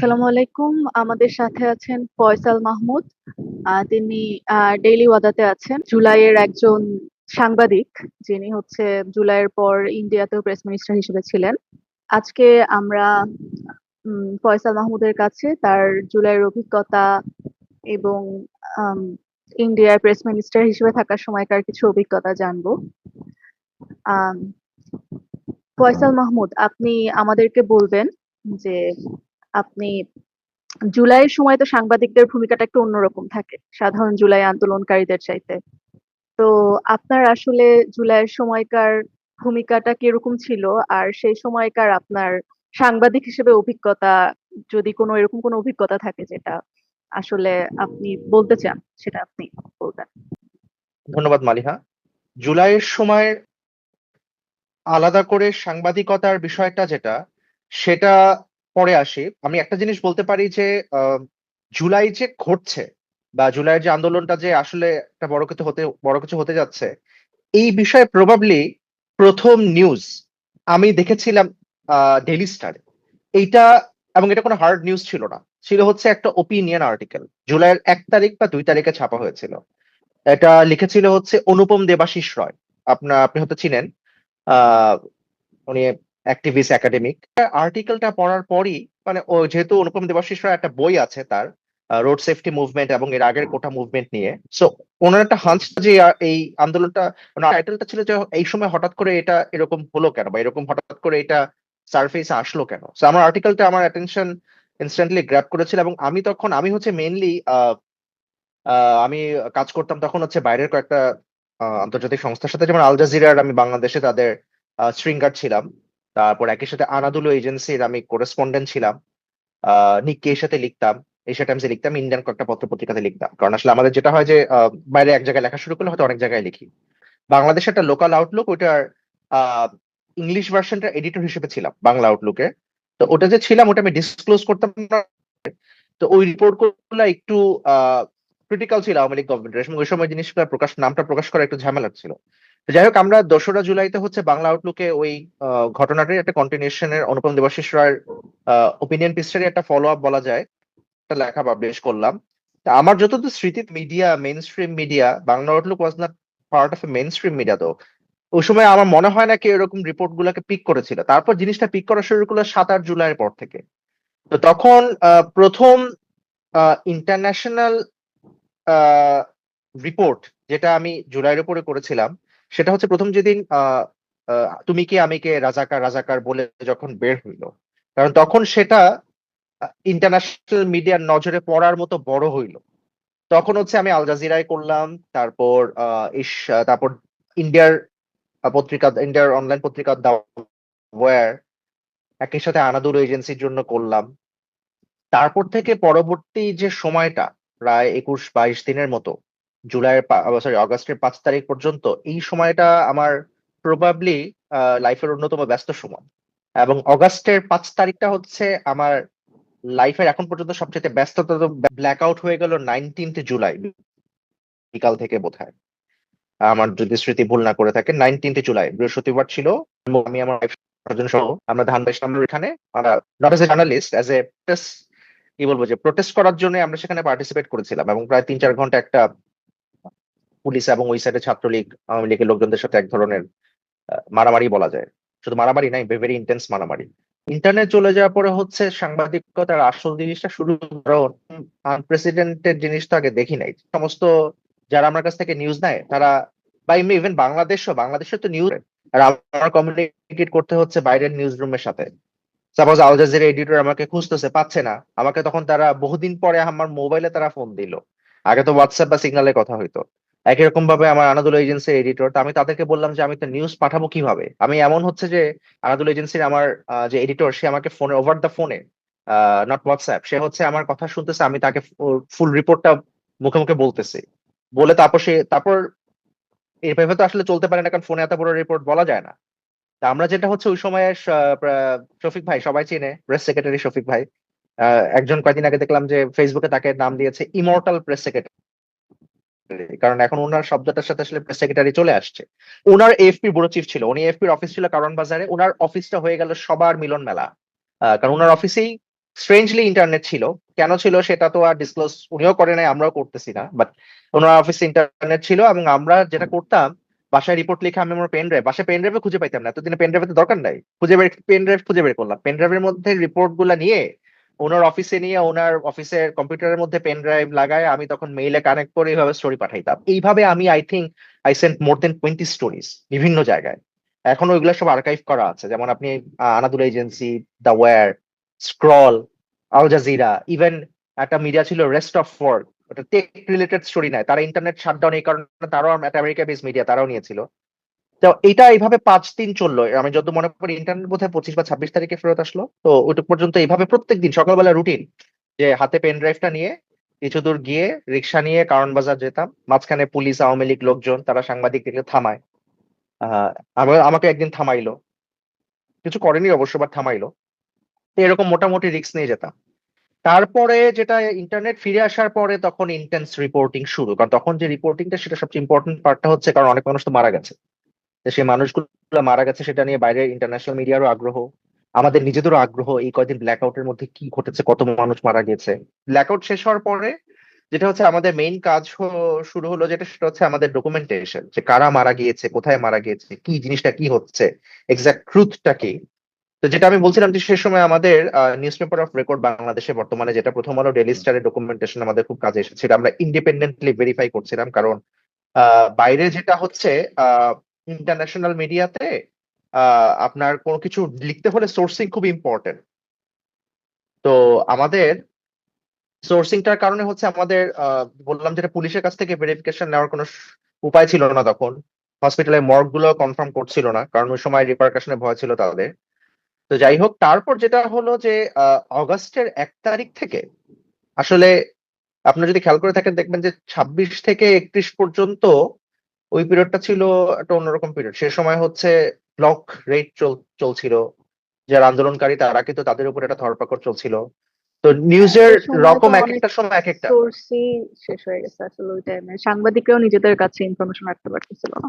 আসসালামু আলাইকুম। আমাদের সাথে আছেন ফয়সাল মাহমুদ। তিনি ডেইলি ওয়াদাতে আছেন, জুলাইয়ের একজন সাংবাদিক, যিনি হচ্ছে জুলাইয়ের পর ইন্ডিয়াতেও প্রেস মিনিস্টার হিসেবে ছিলেন। আজকে আমরা ফয়সাল মাহমুদের কাছে তার জুলাইয়ের অভিজ্ঞতা এবং আম, ইন্ডিয়ার প্রেস মিনিস্টার হিসেবে থাকার সময়কার কিছু অভিজ্ঞতা জানবো। আম, ফয়সাল মাহমুদ, আপনি আমাদেরকে বলবেন যে আপনি জুলাইয়ের সময় তো সাংবাদিকদের ভূমিকাটা একটু অন্যরকম থাকে সাধারণ জুলাই আন্দোলনকারীদের চাইতে। তো আপনার আসলে জুলাইয়ের সময়কার ভূমিকাটা কিরকম ছিল, আর সেই সময়কার আপনার সাংবাদিক হিসেবে অভিজ্ঞতা, যদি কোনো এরকম কোনো অভিজ্ঞতা থাকে যেটা আসলে আপনি বলতে চান, সেটা আপনি বলবেন। ধন্যবাদ মালিহা। জুলাইয়ের সময় আলাদা করে সাংবাদিকতার বিষয়টা সেটা পরে আসি। আমি একটা জিনিস বলতে পারি যে জুলাই যে ঘটছে বা জুলাইয়ের যে আন্দোলনটা যে আসলে একটা বড় কিছু হতে যাচ্ছে, এই বিষয়ে প্রবাবলি প্রথম নিউজ আমি দেখেছিলাম ডেইলি স্টারে। এইটা, এবং এটা কোনো হার্ড নিউজ ছিল না, ছিল হচ্ছে একটা ওপিনিয়ন আর্টিকেল। জুলাইয়ের 1 তারিখ বা 2 তারিখে ছাপা হয়েছিল। এটা লিখেছিল হচ্ছে অনুপম দেবাশিস রয়। আপনি হয়তো চিনেন। আহ উনি অ্যাক্টিভিস্ট, একাডেমিক। আর্টিকেলটা পড়ার পরই, মানে ও যেহেতু অনুপম দেবাশিস রায় একটা বই আছে তার, রোড সেফটি মুভমেন্ট এবং এর আগের কোটা মুভমেন্ট নিয়ে, সো ওনার একটা হাঞ্চ যে এই আন্দোলনটা, ওনার টাইটেলটা ছিল যে এই সময় হঠাৎ করে এটা এরকম হলো কেন, বা এরকম হঠাৎ করে এটা সারফেসে আসলো কেন। সো আমার আর্টিকেলটা আমার অ্যাটেনশন ইনস্ট্যান্টলি গ্র্যাব করেছিল। এবং আমি হচ্ছে মেইনলি আমি কাজ করতাম তখন হচ্ছে বাইরের কয়েকটা আন্তর্জাতিক সংস্থার সাথে, যেমন আল জাজিরার আমি বাংলাদেশে তাদের স্ট্রিঙ্গার ছিলাম। তারপর একই সাথে আনাদুলু এজেন্সির আমি করেসপন্ডেন্ট ছিলাম। নিক্কি এর সাথে লিখতাম, এশিয়া টাইমসে লিখতাম, ইন্ডিয়ান কয়েকটা পত্র পত্রিকাতে লিখতাম। কারণ আসলে আমাদের যেটা হয় যে বাইরে এক জায়গায় লেখা শুরু করলে হয়তো অনেক জায়গায় লিখি। বাংলাদেশে একটা লোকাল আউটলুক, ওইটার ইংলিশ ভার্সনটা এডিটর হিসেবে ছিলাম বাংলা আউটলুকে। তো ওটা যে ছিলাম ওটা আমি ডিসক্লোজ করতাম না। তো ওই রিপোর্ট গুলো একটু ক্রিটিক্যাল ছিল আওয়ামী লীগ গভর্নমেন্টের, এবং ওই সময় জিনিসগুলো নামটা প্রকাশ করা একটু ঝামেলার ছিল। তো যাই হোক, আমরা 2রা জুলাইতে হচ্ছে বাংলা আউটলুকে ওই ঘটনাটির একটা কন্টিনিউশনের অনুপম দেবাশিস রায়ের ওপিনিয়ন পিসটারই একটা ফলো আপ বলা যায়, একটা লেখা পাবলিশ করলাম। তা আমার যতদূর স্মৃতি, main stream media, Bangla Outlook was not part of A main stream media. তো ওই সময় আমার মনে হয় না কি এরকম রিপোর্ট গুলাকে পিক করেছিল। তারপর জিনিসটা পিক করা শুরু করলো 7-8 জুলাইয়ের পর থেকে। তো তখন প্রথম ইন্টারন্যাশনাল রিপোর্ট যেটা আমি জুলাইয়ের উপরে করেছিলাম, সেটা হচ্ছে প্রথম যেদিন তুমি কে আমি কে রাজাকার রাজাকার বলে যখন বের হইলো। কারণ তখন সেটা ইন্টারন্যাশনাল মিডিয়ার নজরে পড়ার মতো বড় হইলো। তখন হচ্ছে আমি আল জাজিরায় করলাম, তারপর তারপর ইন্ডিয়ার ইন্ডিয়ার অনলাইন পত্রিকা দা ওয়্যার, একই সাথে আনাদুলু এজেন্সির জন্য করলাম। তারপর থেকে পরবর্তী যে সময়টা, প্রায় 21-22 দিনের মতো, অগাস্টের 5 তারিখ পর্যন্ত, এই সময়টা আমার প্রবাবলি লাইফের অন্যতম ব্যস্ত সময়। এবং অগাস্টের 5 তারিখটা হচ্ছে আমার লাইফের এখন পর্যন্ত সবচেয়ে ব্যস্ততম। ব্ল্যাক আউট হয়ে গেল 19 জুলাই বিকাল থেকে বোধহয়, আমার যদি স্মৃতি ভুল না করে থাকে। 19 জুলাই বৃহস্পতিবার ছিল। আমি আমার wife সহ আমরা ধানবাই সামনের এখানে, not as a journalist, as a কি বলবো, যে প্রোটেস্ট করার জন্য আমরা সেখানে পার্টিসিপেট করেছিলাম। এবং প্রায় 3-4 ঘন্টা একটা পুলিশ এবং ওই সাইডে ছাত্রলীগ আওয়ামী লীগের লোকজনদের সাথে এক ধরনের মারামারি বলা যায়। শুধু মারামারি নাই, ভেরি ইন্টেন্স মারামারি। ইন্টারনেট চলে যাওয়ার পরে হচ্ছে সাংবাদিকতার আসল জিনিসটা শুরু। কারণ আনপ্রেসিডেন্টেড জিনিস তো আগে দেখি নাই। সমস্ত যারা আমার কাছ থেকে নিউজ নেয় তারা, বা এমনি ইভেন বাংলাদেশে তো নিউজ, আর আমার কমিউনিকেট করতে হচ্ছে বাইরের নিউজ রুমের সাথে। সাপোজ আল জাজিরা এডিটর আমাকে খুঁজতেছে, পাচ্ছে না আমাকে, তখন তারা বহুদিন পরে আমার মোবাইলে তারা ফোন দিল। আগে তো হোয়াটসঅ্যাপ বা সিগনালে কথা হইতো। একই রকম ভাবে আমার আনাদুল এজেন্সির এডিটর, আমি তাদেরকে বললাম যে আমি তো নিউজ পাঠাবো কিভাবে। আমি এমন হচ্ছে যে আনাদুল এজেন্সির আমার যে এডিটর, সে আমাকে ফোনে, ওভার দ্য ফোনে, নট হোয়াটসঅ্যাপ, সে হচ্ছে আমার কথা শুনতেছে, আমি তাকে ফুল রিপোর্টটা মুখে মুখে বলতেছি। বলে তারপর এভাবে তো আসলে চলতে পারে না, কারণ ফোনে এত বড় রিপোর্ট বলা যায় না। তা আমরা যেটা হচ্ছে ওই সময় শফিক ভাই, সবাই চিনে, প্রেস সেক্রেটারি শফিক ভাই, একজন কয়েকদিন আগে দেখলাম যে ফেসবুকে তাকে নাম দিয়েছে ইমর্টাল প্রেস সেক্রেটারি। কারণ এখন ওনার শব্দটার সাথে আসলে প্রেস সেক্রেটারি চলে আসছে। ওনার এএফপি ব্যুরো চিফ ছিল, উনি এএফপির অফিস ছিল কারণ বাজারে, ওনার অফিসটা হয়ে গেল সবার মিলন মেলা। কারণ ওনার অফিসেই স্ট্রেঞ্জলি ইন্টারনেট ছিল। কেন ছিল সেটা তো আর ডিসক্লোজ উনিও করে নাই, আমরাও করতেছি না, বাট ওনার অফিসে ইন্টারনেট ছিল এবং আমরা যেটা করতাম, বাসায় রিপোর্ট লিখে আমি আমার পেন ড্রাইভ, বাসায় পেন ড্রাইভে খুঁজে পাইতাম না, এতদিনে পেন ড্রাইভে তো দরকার নাই, পেন ড্রাইভ খুঁজে বের করলাম, পেন ড্রাইভের মধ্যে রিপোর্ট গুলা নিয়ে ওনার অফিসে নিয়ে ওনার অফিসের কম্পিউটারের মধ্যে পেন ড্রাইভ লাগায় আমি তখন মেইলে কানেক্ট করে এইভাবে স্টোরি পাঠাইতাম। এইভাবে আমি I think I sent more than 20 stories বিভিন্ন জায়গায়। এখনো ওইগুলো সব আর্কাইভ করা আছে, যেমন আপনি Anadolu agency, the Wire, Scroll, Al Jazeera, even একটা মিডিয়া ছিল রেস্ট অফ ওয়ার্ল্ড, ওটা টেক রিলেটেড স্টোরি নাই, তারা ইন্টারনেট শাটডাউন এই কারণে, তারাও একটা আমেরিকা বেস মিডিয়া, তারাও নিয়েছিল। তো এটা এইভাবে 5 দিন চললো, আমি যত মনে করি ইন্টারনেট বোধহয় 25 বা 26 তারিখে ফেরত আসলো। তো ওইটুক পর্যন্ত এইভাবে প্রত্যেকদিন সকালবেলা রুটিন, যে হাতে পেন ড্রাইভটা নিয়ে কিছু দূর গিয়ে রিক্সা নিয়ে কারণ বাজার যেতাম, মাঝখানে পুলিশ আওয়ামী লীগ লোকজন তারা সাংবাদিকদেরকে থামায়। আমাকে একদিন থামাইলো, কিছু করেনি অবশ্য, বাট থামাইলো। তো এরকম মোটামুটি রিস্ক নিয়ে যেতাম। তারপরে যেটা, ইন্টারনেট ফিরে আসার পরে তখন ইন্টেন্স রিপোর্টিং শুরু, কারণ তখন যে রিপোর্টিংটা সেটা সবচেয়ে ইম্পর্টেন্ট পার্টটা হচ্ছে, কারণ অনেক মানুষ তো মারা গেছে, তো সেই মানুষগুলো মারা গেছে সেটা নিয়ে বাইরে ইন্টারন্যাশনাল মিডিয়ারও আগ্রহ, আমাদের নিজেদেরও আগ্রহ, এই কয়দিন ব্ল্যাকআউটের মধ্যে কি ঘটেছে, কত মানুষ মারা গেছে। ব্ল্যাকআউট শেষ হওয়ার পরে যেটা হচ্ছে আমাদের মেইন কাজ শুরু হলো, যেটা সেটা হচ্ছে আমাদের ডকুমেন্টেশন, যে কারা মারা গিয়েছে, কোথায় মারা গিয়েছে, কি জিনিসটা কি হচ্ছে, এক্সাক্ট ট্রুথটা কি। তো যেটা আমি বলছিলাম যে সে সময় আমাদের নিউজ পেপার অফ রেকর্ড বাংলাদেশে বর্তমানে যেটা প্রথম আলো, ডেইলি স্টারের ডকুমেন্টেশন আমাদের খুব কাজে এসেছিল, আমরা ইন্ডিপেন্ডেন্টলি ভেরিফাই করছিলাম, কারণ বাইরে যেটা হচ্ছে ইন্টারন্যাশনাল মিডিয়াতে আপনার কোনো কিছু লিখতে হলে সোর্সিং খুব ইম্পর্টেন্ট। তো আমাদের সোর্সিংটার কারণে হচ্ছে আমাদের বললাম যেটা, পুলিশের কাছ থেকে ভেরিফিকেশন নেওয়ার কোনো উপায় ছিল না তখন, হসপিটালের মর্গ গুলো কনফার্ম করছিল না, কারণ ওই সময় রিপারকাশনের ভয় ছিল তাদের। তো যাই হোক, তারপর যেটা হলো যে অগাস্টের 1 তারিখ থেকে আসলে আপনি যদি খেয়াল করে থাকেন দেখবেন যে 26 থেকে 31 পর্যন্ত ওই পিরিয়ডটা ছিল একটা অন্যরকম পিরিয়ড। সে সময় হচ্ছে ব্লক রেড চলছিল, যারা আন্দোলনকারী তারা কিন্তু তাদের উপর একটা ধরপাকড় চলছিল। তো হ্যাঁ, নিউজের ওই সময় তো রকম এক অনেক একটা সময় এক একটা, সোর্সই শেষ হয়ে গেছে আসলে ওই টাইমে, সাংবাদিকরাও নিজেদের কাছে ইনফরমেশন রাখতে পারতেছিল না।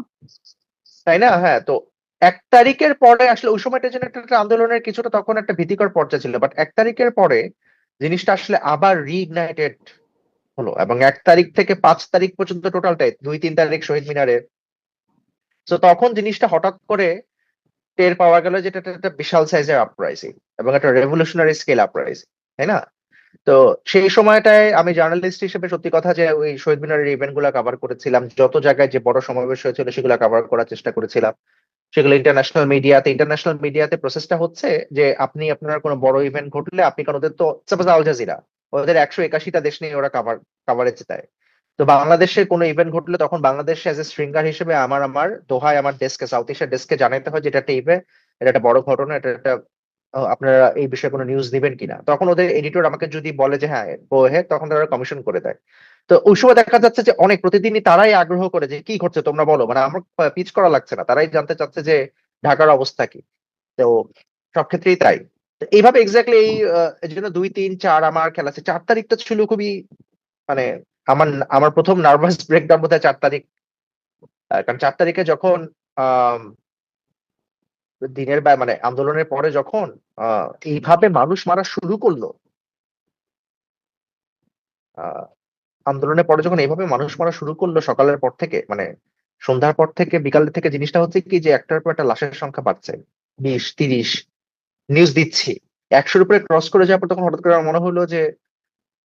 তাই না? হ্যাঁ, তো 1 তারিখের পরে আসলে ওই সময়টা যেন একটা একটা আন্দোলনের কিছুটা তখন একটা ভীতিকর পর্যায়ে ছিল, বাট 1 তারিখের পরে জিনিসটা আসলে আবার রিইগনাইটেড হলো, এবং 1 তারিখ থেকে 5 তারিখ পর্যন্ত টোটালটাই, 2-3 তারিখ শহীদ মিনারে। তো তখন জিনিসটা হঠাৎ করে টের পাওয়া গেল যে এটা একটা বিশাল সাইজের আপরাইজিং এবং একটা রেভলিউশনারি স্কেল আপরাইজিং, তাই না? তো সেই সময়টায় আমি জার্নালিস্ট হিসেবে সত্যি কথা যে ওই শহীদ মিনারের ইভেন্ট গুলা কভার করেছিলাম, যত জায়গায় যে বড় সমাবেশ হয়েছিল সেগুলো কভার করার চেষ্টা করেছিলাম। সেগুলো ইন্টারন্যাশনাল মিডিয়াতে প্রসেসটা হচ্ছে যে আপনি আপনার কোনো বড় ইভেন্ট ঘটলে আপনি, কারণ ওদের তো সাপোজ আল জাজিরা, ওদের 181টা দেশ নিয়ে ওরা কাভারেজ দেয়। তো বাংলাদেশের কোনো ইভেন্ট ঘটলে তখন বাংলাদেশ এজ এ স্ট্রিঙ্গার হিসেবে আমার দোহায় আমার ডেস্কে, সাউথ এশিয়ার ডেস্কে জানাতে হয় যে এটা একটা ইভেন্ট, এটা একটা বড় ঘটনা, এটা একটা আপনারা এই বিষয়ে কোনো নিউজ দিবেন কিনা। তখন ওদের এডিটর আমাকে যদি বলে যে হ্যাঁ গো হেড, তখন তারা কমিশন করে দেয়। তো ওই সময় দেখা যাচ্ছে যে অনেক প্রতিদিনই তারাই আগ্রহ করে যে কি ঘটছে তোমরা বলো, মানে আমার পিচ করা লাগছে না, তারাই জানতে চাচ্ছে যে ঢাকার অবস্থা কি। তো সব ক্ষেত্রেই তাই। তো এইভাবে এক্স্যাক্টলি এই জন্য 2, 3, 4 আমার খেলা আছে। 4 তারিখটা ছিল খুবই, মানে আমার আমার প্রথম নার্ভাস ব্রেকডাউন বোধহয় 4 তারিখ। কারণ 4 তারিখে যখন আহ মানে আন্দোলনের পরে যখন এইভাবে মানুষ মারা শুরু করলো, আহ আন্দোলনের পরে যখন এইভাবে মানুষ মারা শুরু করলো সকালের পর থেকে, মানে সন্ধ্যার পর থেকে বিকালের থেকে, জিনিসটা হচ্ছে কি যে একটার পর একটা লাশের সংখ্যা বাড়ছে, 20, 30 নিউজ দিচ্ছি, 100-র উপরে ক্রস করে যাওয়ার পর তখন হঠাৎ করে আমার মনে হলো যে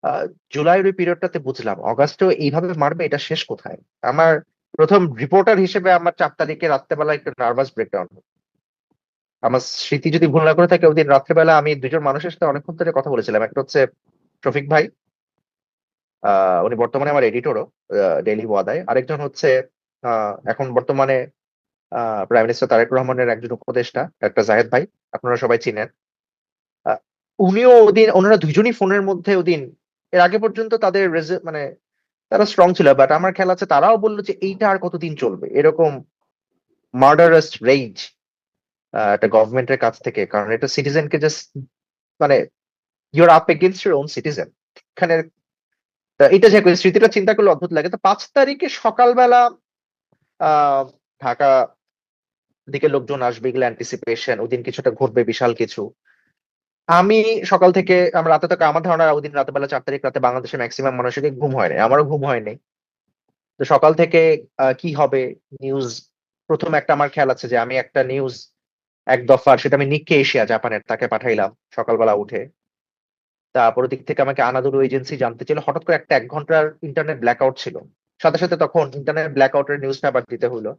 আহ, জুলাইয়ের ওই পিরিয়ডটাতে বুঝলাম অগাস্টেও এইভাবে মারবে, এটা শেষ কোথায়। আমার প্রথম রিপোর্টার হিসেবে আমার 4 তারিখে রাত্রেবেলা একটু নার্ভাস ব্রেকডাউন। আমার স্মৃতি যদি ভুল না করে থাকে, ওই দিন রাত্রেবেলা আমি দুজন মানুষের সাথে অনেকক্ষণ ধরে কথা বলেছিলাম। একটা হচ্ছে শফিক ভাই, উনি বর্তমানে আমার এডিটরও ডেইলি ওয়াদায়। আরেকজন হচ্ছে এখন বর্তমানে প্রাইম মিনিস্টার তারেক রহমানের একজন উপদেষ্টা, একটা জাহেদ ভাই, আপনারা সবাই চিনেন। আহ, উনিও ওদিন, ওনারা দুইজনই ফোনের মধ্যে ওদিন, এর আগে পর্যন্ত তাদের মানে তারা স্ট্রং ছিল, বাট আমার খেয়াল আছে তারাও বললো যে এইটা আর কতদিন চলবে এরকম মার্ডারাস রেঞ্জ একটা গভর্নমেন্টের কাছ থেকে, কারণ এটা সিটিজেনকে জাস্ট, মানে your up against your own citizen এখানে। এটা যে স্মৃতিটা চিন্তা করলে অদ্ভুত লাগে। তো 5 তারিখে সকালবেলা আহ ঢাকা দিকে লোকজন আসবে, এগুলো অ্যান্টিসিপেশন, ওই দিন কিছুটা ঘটবে বিশাল কিছু। আমি সকাল থেকে আমার রাতে তো আমার ধারণা ওই দিন রাতে বেলা 4 তারিখ রাতে বাংলাদেশের ম্যাক্সিমাম মানুষেরই ঘুম হয় নাই, আমারও ঘুম হয়নি। তো সকাল থেকে কি হবে নিউজ, প্রথম একটা আমার খেয়াল আছে যে আমি একটা নিউজ এক দফার, সেটা আমি নিক্কে এশিয়া জাপানের তাকে পাঠাইলাম সকালবেলা উঠে। তারপর দিক থেকে আমাকে আনাদুলু এজেন্সি জানতে ছিল, হঠাৎ করে একটা 1 ঘন্টার ইন্টারনেট ব্ল্যাকআউট ছিল, সাথে সাথে তখন ইন্টারনেট ব্ল্যাকআউটের নিউজটা আবার দিতে হলো।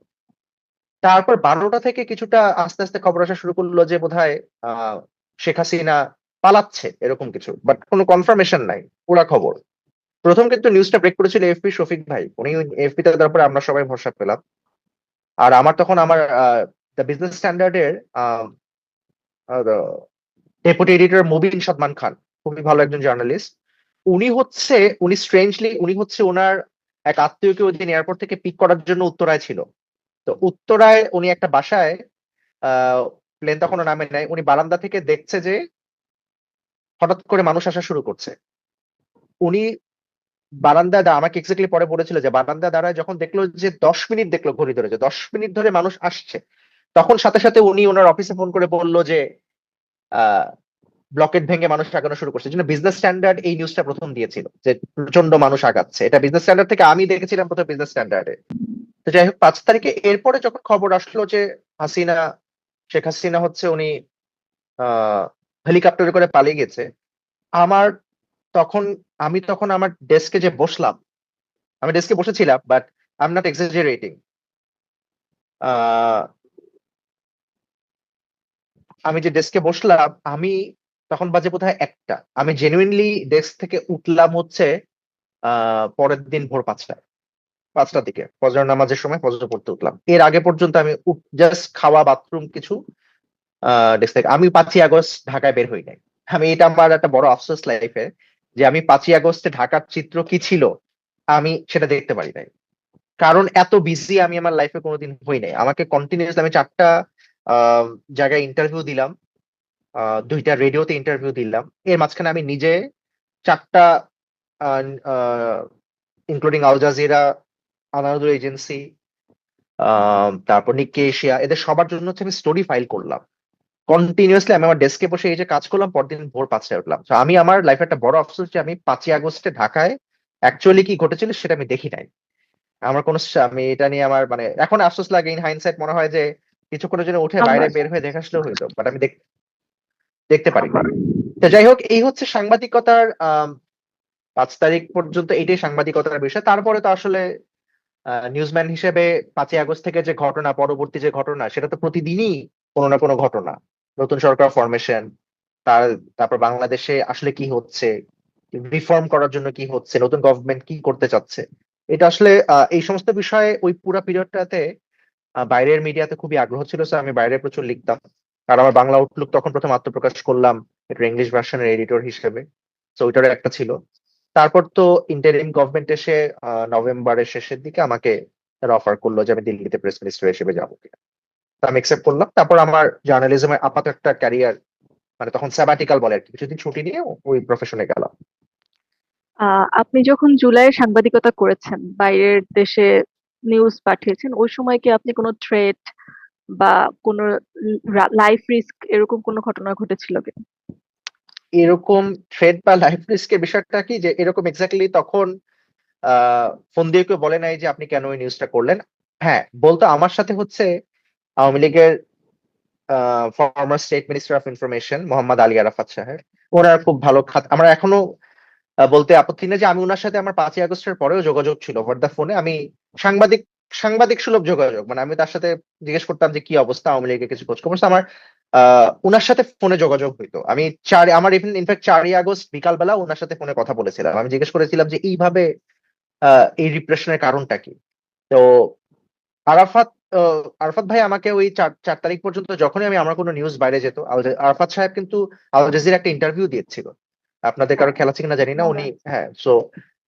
তারপর 12টা থেকে কিছুটা আস্তে আস্তে খবর আসা শুরু করলো যে বোধহয় আহ শেখ হাসিনা পালাচ্ছে, এরকম কিছু, বাট কোনো কনফার্মেশন নাই, পুরা খবর। প্রথম কিন্তু নিউজটা ব্রেক করেছিল এফপি শফিক ভাই, উনি এফপি তে, তারপরে আমরা সবাই ভরসা পেলাম। আর আমার তখন আমার the business স্ট্যান্ডার্ডের deputy editor Mubin Sadman খান, খুবই ভালো একজন জার্নালিস্ট। উনি স্ট্রেঞ্জলি ওনার এক আত্মীয়কে ওই দিন এয়ারপোর্ট থেকে পিক করার জন্য উত্তরায় ছিল। তো উত্তরায় উনি একটা বাসায়, প্লেন তখনও নামে নাই, উনি বারান্দা থেকে দেখছে যে হঠাৎ করে মানুষ আসা শুরু করছে। উনি আমাকে এক্স্যাক্টলি পরে বলেছিল যে বারান্দা দাঁড়ায় যখন দেখলো যে 10 মিনিট, দেখলো ঘড়ি ধরে যে 10 মিনিট ধরে মানুষ আসছে, তখন সাথে সাথে উনি ওনার অফিসে ফোন করে বললো যে আহ ব্লকেট ভেঙে মানুষ আগানো শুরু করছে। এই জন্য বিজনেস স্ট্যান্ডার্ড এই নিউজটা প্রথম দিয়েছিল যে প্রচন্ড মানুষ আগাচ্ছে। এটা বিজনেস স্ট্যান্ডার্ড থেকে আমি দেখেছিলাম প্রথম, বিজনেস স্ট্যান্ডার্ডে। তো যাই হোক, 5 তারিখে এরপরে যখন খবর আসলো যে হাসিনা শেখ হাসিনা উনি আহ হেলিকপ্টারে করে পালিয়ে গেছে, আমার তখন তখন আমার ডেস্কে যে বসলাম, আমি ডেস্কে বসেছিলাম, বাট আই এম নট এক্সাজারেটিং। আহ আমি যে ডেস্কে বসলাম, আমি তখন বাজে বোধহয় 1টা, আমি জেনুইনলি ডেস্ক থেকে উঠলাম পরের দিন ভোর 5টায়, 5টার দিকে ফজর নামাজের সময় ফজর পড়তে উঠলাম। এর আগে পর্যন্ত আমি জাস্ট খাওয়া, বাথরুম কিছু, ডেস্ক থেকে আমি 5ই আগস্ট ঢাকায় বের হই নাই। এটা আমার একটা বড় আফসোস লাইফে, যে আমি 5ই আগস্টে ঢাকার চিত্র কি ছিল আমি সেটা দেখতে পারি নাই। কারণ এত বিজি আমি আমার লাইফে কোনোদিন হই নাই। আমাকে কন্টিনিউয়াস আমি 4টা আহ, জায়গায় ইন্টারভিউ দিলাম, 2টা রেডিওতে ইন্টারভিউ দিলাম। এর মাঝখানে আমি নিজে 4টা, including Al Jazeera, Anadolu agency, তারপর নিক্কে এশিয়া, এদের সবার জন্য আমি স্টোরি ফাইল করলাম কন্টিনিউয়াসলি। আমি আমার ডেস্কে বসে এই যে কাজ করলাম, পরদিন ভোর 5টায় উঠলাম। তো আমি আমার লাইফে একটা বড় আফসোস যে আমি 5ই আগস্টে ঢাকায় অ্যাকচুয়ালি কি ঘটেছিল সেটা আমি দেখি নাই। আমার কোনো আমি এটা নিয়ে আমার মানে এখন আফসোস লাগে, ইন হাইন্ডসাইট মনে হয় যে কিছুক্ষণের জন্য উঠে বাইরে আমার বের হয়ে দেখে আসলেও হইতো, বাট আমি দেখতে পারি নাই। তো যাই হোক, এই হচ্ছে সাংবাদিকতার 5 তারিখ পর্যন্ত এইটাই সাংবাদিকতার বিষয়। তারপরে তো আসলে নিউজম্যান হিসেবে 5ই আগস্ট থেকে যে ঘটনা, পরবর্তী যে ঘটনা, সেটা তো প্রতিদিনই কোনো না কোনো ঘটনা, নতুন সরকার ফরমেশন, তার তারপর বাংলাদেশে আসলে কি হচ্ছে, রিফর্ম করার জন্য কি হচ্ছে, নতুন গভর্নমেন্ট কি করতে চাচ্ছে, এটা আসলে এই সমস্ত বিষয়ে ওই পুরো পিরিয়ডটাতে বাইরের মিডিয়াতে খুবই আগ্রহ ছিল। So আমি বাইরে প্রচুর লিখতাম। আর আমার বাংলা আউটলুক তখন প্রথম আত্মপ্রকাশ করলাম, এটা ইংলিশ ভার্সনের এডিটর হিসেবে। তো ওইটারও একটা ছিল। তারপর তো ইন্টারিম গভর্নমেন্ট এসে নভেম্বরের শেষের দিকে আমাকে তারা অফার করলো যে আমি দিল্লিতে প্রেস মিনিস্টার হিসেবে যাবো কিনা। তো আমি একসেপ্ট করলাম। তারপর আমার জার্নালিজমের আপাতত একটা ক্যারিয়ার, মানে তখন স্যাবাটিক্যাল বলে আর কি, কিছুদিন ছুটি নিয়ে ওই প্রফেশনে গেলাম। আপনি যখন জুলাইয়ে সাংবাদিকতা করেছেন, বাইরের দেশে নিউজ পাঠিয়েছেন, ওই সময় কি আপনি কোনো থ্রেট বা কোনো লাইফ রিস্ক এরকম কোনো ঘটনা ঘটেছিল কি? এরকম থ্রেড বা লাইফ রিস্কের বিষয়টা কি, যে এরকম এক্স্যাক্টলি তখন ফোন দিয়ে কেউ বলে নাই যে আপনি কেন ওই নিউজটা করলেন। হ্যাঁ, বলতো আমার সাথে আওয়ামী লীগের former state minister of information Mohammad Ali Arafat সাহেব, ওনার খুব ভালো আমরা এখনো বলতে আপত্তি নেই যে আমি ওনার সাথে আমার 5ই আগস্টের পরেও যোগাযোগ ছিল ওভার দা ফোনে। আমি সাংবাদিক সাংবাদিক সুলভ যোগাযোগ, মানে আমি তার সাথে জিজ্ঞেস করতাম যে কি অবস্থা, আওয়ামী লীগের কিছু খোঁজ খবর। আমার ওনার সাথে ফোনে যোগাযোগ হইতো। আমি আমার ইনফ্যাক্ট 4ই আগস্ট বিকালবেলা ওনার সাথে ফোনে কথা বলেছিলাম। আমি জিজ্ঞেস করেছিলাম যে এইভাবে এই রিপ্রেশনের কারণটা কি। তো আরাফাত আরাফাত ভাই আমাকে ওই 4 তারিখ পর্যন্ত যখনই আমার কোনো নিউজ বাইরে যেত, আরাফাত সাহেব কিন্তু আল জাজিরা একটা ইন্টারভিউ দিয়েছিল, আপনাদের কারো হ্যাঁ, খেলা আছে কিনা জানি না মনে উনি। আছে। হ্যাঁ,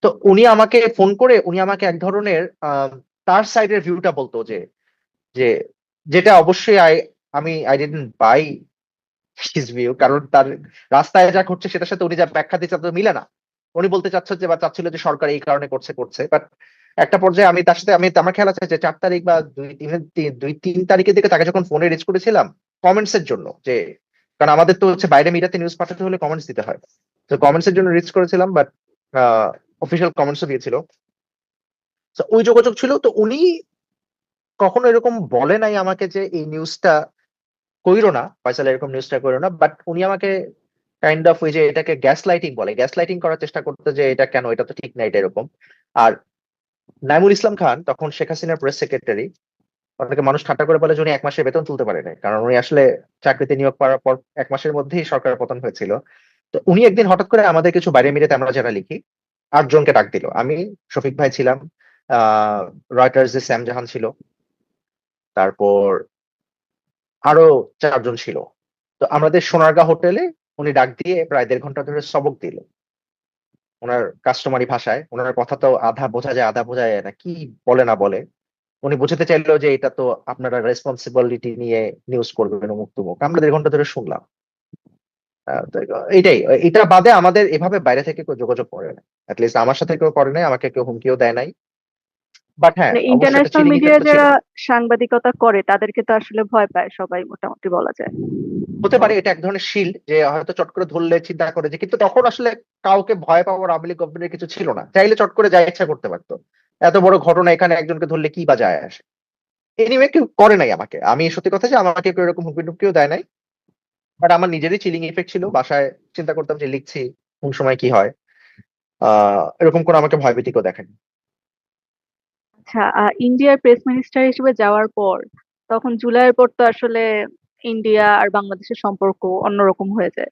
তো উনি আমাকে ফোন করে উনি আমাকে এক ধরনের তার সাইডের ভিউটা বলতো যে যে যেটা অবশ্যই I didn't buy his view, কারণ তার রাস্তায় যা ঘটছে সেটার সাথে উনি যা ব্যাখ্যা দিচ্ছে তা তো মিলে না। উনি বলতে চাচ্ছে যে বা চাচ্ছিল যে সরকার এই কারণে করছে, বাট একটা পর্যায়ে আমি তার সাথে আমার খেয়াল আছে যে 4 তারিখ বা 2-3 তারিখের দিকে তাকে যখন ফোনে রিচ করেছিলাম কমেন্টস এর জন্য, যে কারণ আমাদের তো হচ্ছে বাইরে মিডিয়াতে নিউজ পাঠাতে হলে কমেন্টস দিতে হয়। তো কমেন্টস এর জন্য রিচ করেছিলাম, বাট অফিসিয়াল কমেন্টসও দিয়েছিল। তো ওই যোগাযোগ ছিল। তো উনি কখনো এরকম বলে নাই আমাকে যে এই নিউজটা কইরো না, ফয়সাল এরকম নিউজটা কইরো না, বাট উনি আমাকে কাইন্ড অফ ওই যে এটাকে গ্যাস লাইটিং বলে, গ্যাস লাইটিং করার চেষ্টা করতে, যে এটা কেন, এটা তো ঠিক না, এটা এরকম। আর নাইমুল ইসলাম খান তখন শেখ হাসিনার প্রেস সেক্রেটারি, ওনাকে মানুষ ঠাট্টা করে বলে যে উনি 1 মাসের বেতন তুলতে পারে নাই, কারণ উনি আসলে চাকরিতে নিয়োগ পাওয়ার পর 1 মাসের মধ্যেই সরকার পতন হয়েছিল। তো উনি একদিন হঠাৎ করে আমাদের কিছু বাইরে মিডিয়াতে আমরা যারা লিখি 8 জনকে ডাক দিল। আমি, শফিক ভাই ছিলাম, আহ রয়টার্স যে স্যাম জাহান ছিল, তারপর আরো 4 জন ছিল। তো আমাদের সোনারগাঁ হোটেলে উনি ডাক দিয়ে প্রায় 1.5 ঘন্টা ধরে সবক দিল ওনার কাস্টমারি ভাষায়। ওনার কথা তো আধা বোঝা যায় আধা বোঝা যায় না, কি বলে না বলে। উনি বোঝাতে চাইলো যে এটা তো আপনারা রেসপন্সিবিলিটি নিয়ে নিউজ করবেন, অমুক তুমুক। আমরা 1.5 ঘন্টা ধরে শুনলাম। তো এইটাই, এটা বাদে আমাদের এভাবে বাইরে থেকে কেউ যোগাযোগ করে না। লিস্ট আমার সাথে কেউ করে নাই, আমাকে কেউ হুমকিও দেয় নাই। বাট হ্যাঁ, মানে অবশ্যই একটা ইন্টারন্যাশনাল চিলিং ইফেক্ট মিডিয়ায় তো ছিল। যারা সাংবাদিকতা করে তাদেরকে তো আসলে ভয় পায় সবাই মোটামুটি বলা যায়। হতে পারে এটা এক ধরনের শিল্ড, যে হয়তো চট করে ধরলে চিন্তা করে যে, কিন্তু তখন আসলে কাউকে ভয় পাওয়ার আওয়ামী লীগ গভর্নমেন্টের কিছু ছিল না, চাইলে চট করে যা ইচ্ছা করতে পারতো। এত বড় ঘটনা, এখানে একজনকে ধরলে কি বা যায় আসে। এনিওয়ে, কেউ করে নাই আমাকে, আমি সত্যি কথা যে আমাকে কেউ এরকম হুমকি টুমকিও দেয় নাই। বাট আমার নিজেরই চিলিং ইফেক্ট ছিল, বাসায় চিন্তা করতাম যে লিখছি, কোন সময় কি হয়। এরকম করে আমাকে ভয়ভীতি কেউ দেখেনি। আচ্ছা, ইন্ডিয়ার প্রেস মিনিস্টার হিসেবে যাওয়ার পর তখন জুলাইয়ের পর তো আসলে ইন্ডিয়া আর বাংলাদেশের সম্পর্ক অন্যরকম হয়ে যায়।